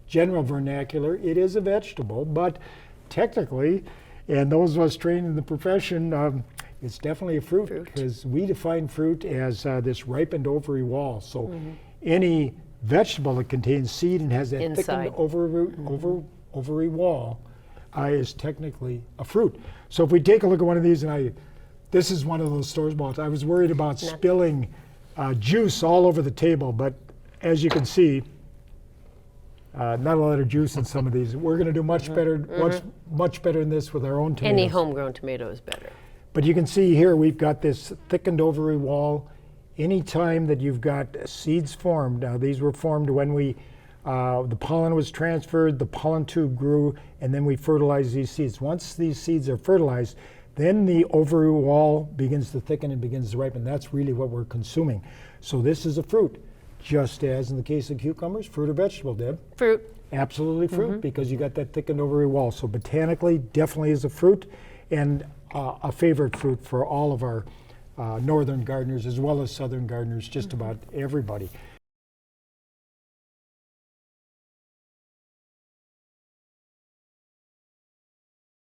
general vernacular, it is a vegetable, but technically, and those of us trained in the profession, it's definitely a fruit because we define fruit as this ripened ovary wall. So any vegetable that contains seed and has that Inside. thickened ovary wall is technically a fruit. So if we take a look at one of these, and this is one of those stores bought. I was worried about spilling juice all over the table, but as you can see, not a lot of juice in some of these. We're going to do much better, much better in this with our own tomatoes. Any homegrown tomato is better. But you can see here we've got this thickened ovary wall. Anytime that you've got seeds formed, now these were formed when the pollen was transferred, the pollen tube grew, and then we fertilized these seeds. Once these seeds are fertilized, then the ovary wall begins to thicken and begins to ripen. That's really what we're consuming. So this is a fruit, just as in the case of cucumbers, fruit or vegetable, Deb? Fruit. Absolutely fruit, because you got that thickened ovary wall. So botanically, definitely is a fruit, and a favorite fruit for all of our northern gardeners as well as southern gardeners, just about everybody.